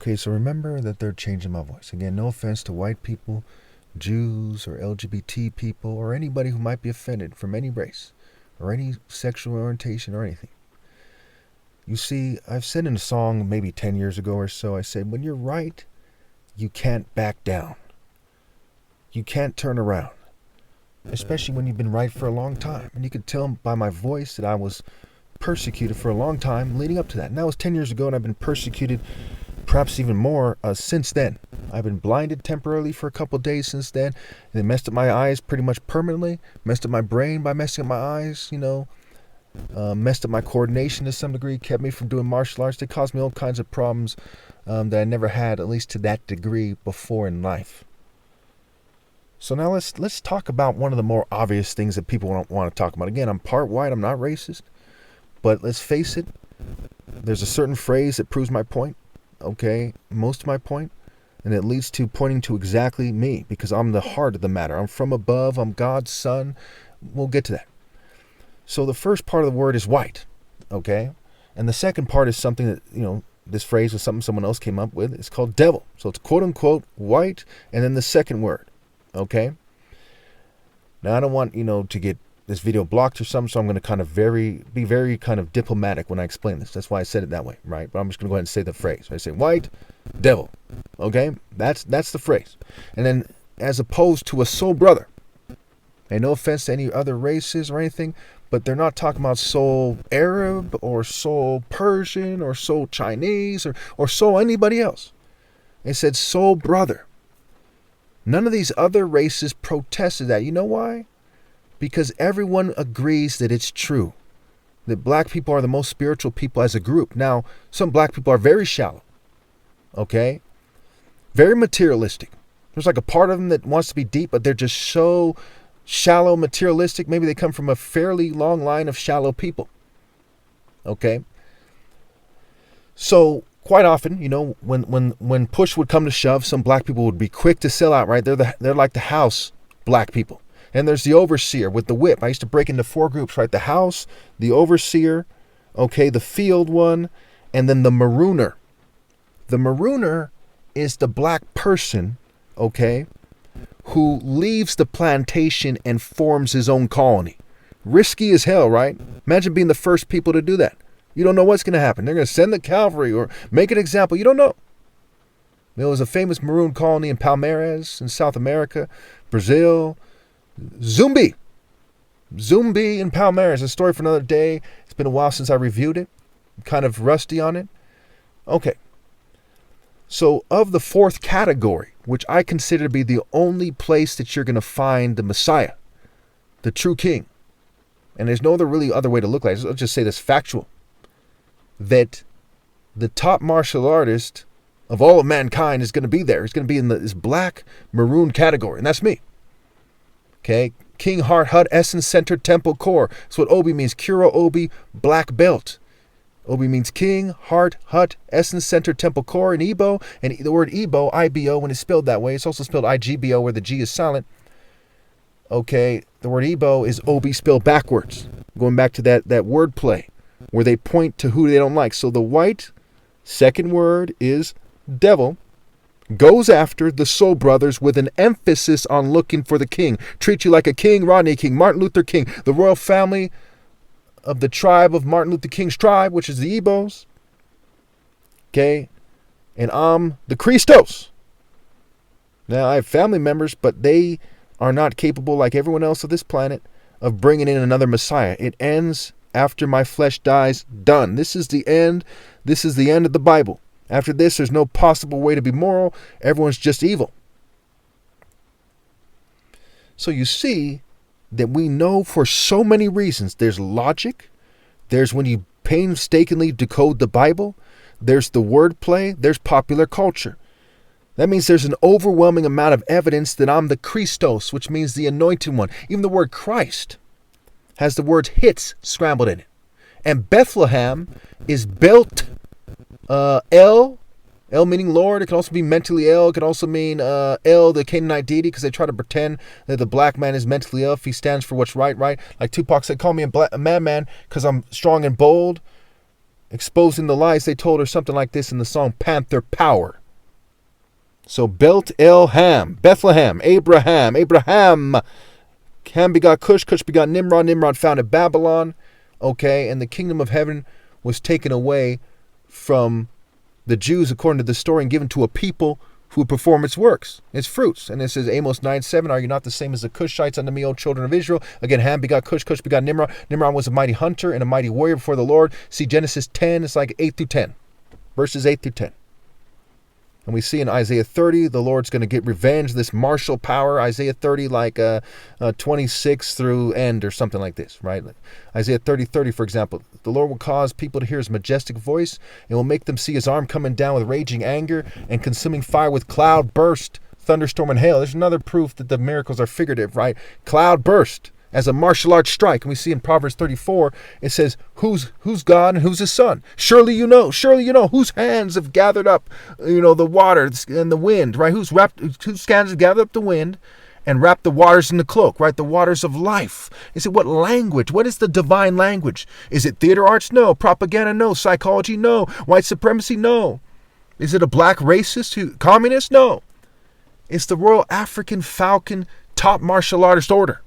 Okay, so remember that they're changing my voice. Again, no offense to white people, Jews, or LGBT people, or anybody who might be offended from any race, or any sexual orientation, or anything. You see, I've said in a song maybe 10 years ago or so, I said, when you're right, you can't back down. You can't turn around. Especially when you've been right for a long time. And you could tell by my voice that I was persecuted for a long time leading up to that. And that was 10 years ago, and I've been persecuted perhaps even more since then. I've been blinded temporarily for a couple of days since then. And it messed up my eyes pretty much permanently. Messed up my brain by messing up my eyes, messed up my coordination to some degree, kept me from doing martial arts. They caused me all kinds of problems that I never had, at least to that degree, before in life. So now let's talk about one of the more obvious things that people don't want to talk about. Again, I'm part white, I'm not racist, but let's face it, there's a certain phrase that proves my point, okay, most of my point, and it leads to pointing to exactly me, because I'm the heart of the matter. I'm from above, I'm God's son. We'll get to that. So the first part of the word is white, okay, and the second part is something that, this phrase was something someone else came up with. It's called devil. So it's quote unquote white, and then the second word. Okay. Now I don't want to get this video blocked or something, so I'm going to kind of be very kind of diplomatic when I explain this. That's why I said it that way, right? But I'm just going to go ahead and say the phrase. I say white, devil. Okay, that's the phrase. And then as opposed to a soul brother. And no offense to any other races or anything, but they're not talking about soul Arab or soul Persian or soul Chinese or soul anybody else. They said soul brother. None of these other races protested that. You know why? Because everyone agrees that it's true. That black people are the most spiritual people as a group. Now, some black people are very shallow. Okay? Very materialistic. There's like a part of them that wants to be deep, but they're just so shallow, materialistic. Maybe they come from a fairly long line of shallow people. Okay? So quite often, when push would come to shove, some black people would be quick to sell out, right? They're like the house black people. And there's the overseer with the whip. I used to break into 4 groups, right? The house, the overseer, okay, the field one, and then the marooner. The marooner is the black person, okay, who leaves the plantation and forms his own colony. Risky as hell, right? Imagine being the first people to do that. You don't know what's going to happen. They're going to send the cavalry or make an example. You don't know. There was a famous maroon colony in Palmares in South America, Brazil. Zumbi in Palmares. A story for another day. It's been a while since I reviewed it. I'm kind of rusty on it. Okay. So of the 4th category, which I consider to be the only place that you're going to find the Messiah, the true king, and there's no other way to look like it. Let's just say this factual, that the top martial artist of all of mankind is going to be there. He's going to be in this black maroon category, and that's me. Okay, King Heart Hut Essence Center Temple Core. That's what Obi means. Kuro Obi, black belt. Obi means King Heart Hut Essence Center Temple Core in Igbo, and the word Igbo, I-B-O, when it's spelled that way, it's also spelled I-G-B-O, where the G is silent. Okay, the word Igbo is Obi spelled backwards. Going back to that word play, where they point to who they don't like. So the white, second word is devil, goes after the soul brothers with an emphasis on looking for the king. Treat you like a king, Rodney King, Martin Luther King, the royal family of the tribe of Martin Luther King's tribe, which is the Igbos. Okay, and I'm the Christos. Now, I have family members, but they are not capable, like everyone else of this planet, of bringing in another Messiah. It ends after my flesh dies. Done. This is the end. This is the end of the Bible. After this, there's no possible way to be moral. Everyone's just evil. So you see that we know for so many reasons. There's logic. There's when you painstakingly decode the Bible. There's the wordplay. There's popular culture. That means there's an overwhelming amount of evidence that I'm the Christos, which means the anointed one. Even the word Christ has the word hits scrambled in it. And Bethlehem is built El meaning Lord. It can also be mentally ill. It can also mean El, the Canaanite deity, because they try to pretend that the black man is mentally ill if he stands for what's right? Like Tupac said, call me a madman because I'm strong and bold. exposing the lies they told, or something like this in the song Panther Power. So Bethlehem, Abraham. Ham begot Cush, Cush begot Nimrod, Nimrod founded Babylon. Okay, and the kingdom of heaven was taken away from the Jews according to the story and given to a people who would perform its works, its fruits. And it says Amos 9:7, are you not the same as the Cushites unto me, O children of Israel? Again, Ham begot Cush, Cush begot Nimrod. Nimrod was a mighty hunter and a mighty warrior before the Lord. See Genesis 10, it's like 8 through 10. Verses 8 through 10. And we see in Isaiah 30, the Lord's going to get revenge, this martial power. Isaiah 30, like 26 through end or something like this, right? Isaiah 30, for example. The Lord will cause people to hear his majestic voice and will make them see his arm coming down with raging anger and consuming fire with cloud burst, thunderstorm, and hail. There's another proof that the miracles are figurative, right? Cloud burst as a martial arts strike. And we see in Proverbs 34, it says, who's God and who's his son? Surely you know, whose hands have gathered up, the water and the wind, right? Whose hands have gathered up the wind and wrapped the waters in the cloak, right? The waters of life. Is it what language? What is the divine language? Is it theater arts? No. Propaganda? No. Psychology? No. White supremacy? No. Is it a black racist communist? No. It's the Royal African Falcon top martial artist order.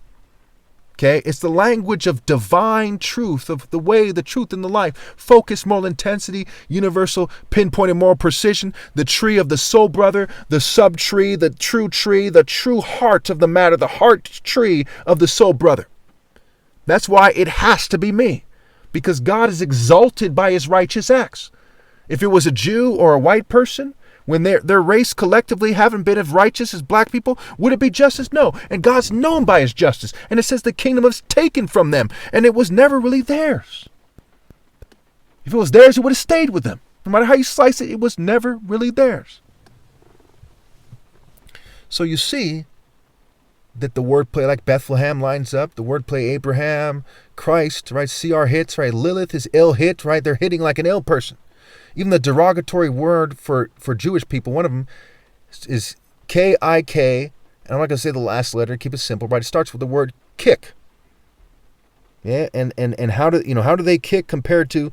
Okay, it's the language of divine truth, of the way, the truth, and the life. Focus, moral intensity, universal, pinpointed moral precision, the tree of the soul brother, the sub-tree, the true heart of the matter, the heart tree of the soul brother. That's why it has to be me, because God is exalted by his righteous acts. If it was a Jew or a white person, when their race collectively haven't been as righteous as black people, would it be justice? No. And God's known by his justice. And it says the kingdom was taken from them. And it was never really theirs. If it was theirs, it would have stayed with them. No matter how you slice it, it was never really theirs. So you see that the wordplay like Bethlehem lines up. The wordplay Abraham, Christ, right? CR hits, right? Lilith is ill hit, right? They're hitting like an ill person. Even the derogatory word for Jewish people, one of them is K-I-K, and I'm not going to say the last letter, keep it simple, right? It starts with the word kick. Yeah, and how do they kick compared to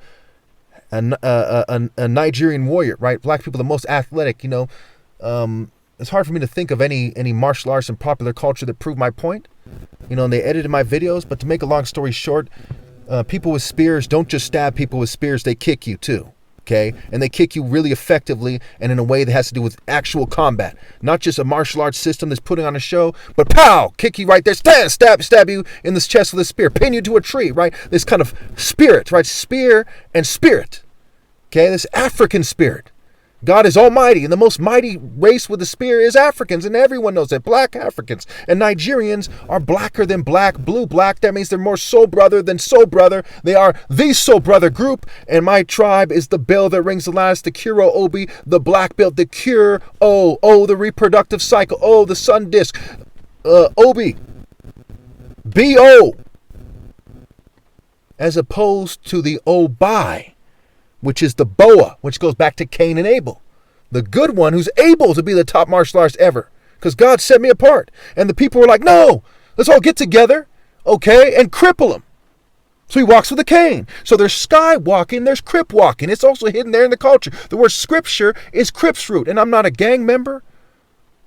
a Nigerian warrior, right? Black people, the most athletic, it's hard for me to think of any martial arts in popular culture that prove my point, and they edited my videos, but to make a long story short, people with spears don't just stab people with spears, they kick you too. Okay, and they kick you really effectively and in a way that has to do with actual combat, not just a martial arts system that's putting on a show, but pow, kick you right there, stab you in the chest with a spear, pin you to a tree, right? This kind of spirit, right? Spear and spirit. Okay, this African spirit. God is almighty, and the most mighty race with the spear is Africans, and everyone knows that. Black Africans and Nigerians are blacker than black, blue black. That means they're more soul brother than soul brother. They are the soul brother group, and my tribe is the bell that rings the loudest, the Kuro Obi, the black belt, the Cure O, the reproductive cycle, the sun disk, Obi, B-O, as opposed to the Obai, which is the Boa, which goes back to Cain and Abel. The good one who's able to be the top martial artist ever. Because God set me apart. And the people were like, no, let's all get together, okay, and cripple him. So he walks with a cane. So there's sky walking, there's crip walking. It's also hidden there in the culture. The word scripture is Crips root. And I'm not a gang member,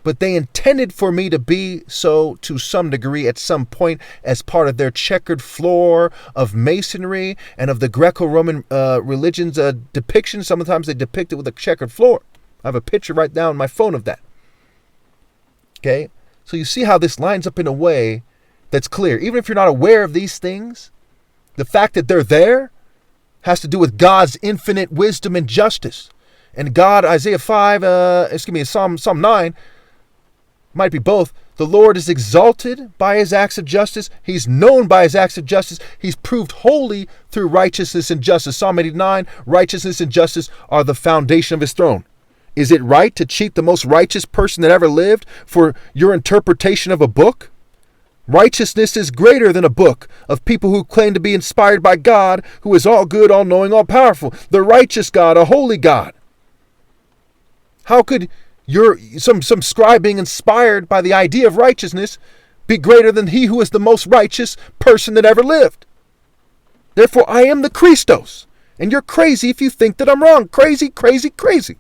but they intended for me to be so to some degree at some point as part of their checkered floor of masonry and of the Greco-Roman religion's depiction. Sometimes they depict it with a checkered floor. I have a picture right now on my phone of that. Okay? So you see how this lines up in a way that's clear. Even if you're not aware of these things, the fact that they're there has to do with God's infinite wisdom and justice. And God, Isaiah 5, Psalm 9, might be both. The Lord is exalted by his acts of justice. He's known by his acts of justice. He's proved holy through righteousness and justice. Psalm 89, righteousness and justice are the foundation of his throne. Is it right to cheat the most righteous person that ever lived for your interpretation of a book? Righteousness is greater than a book of people who claim to be inspired by God, who is all good, all knowing, all powerful. The righteous God, a holy God. How could some scribe being inspired by the idea of righteousness be greater than he who is the most righteous person that ever lived? Therefore, I am the Christos. And you're crazy if you think that I'm wrong. Crazy, crazy, crazy.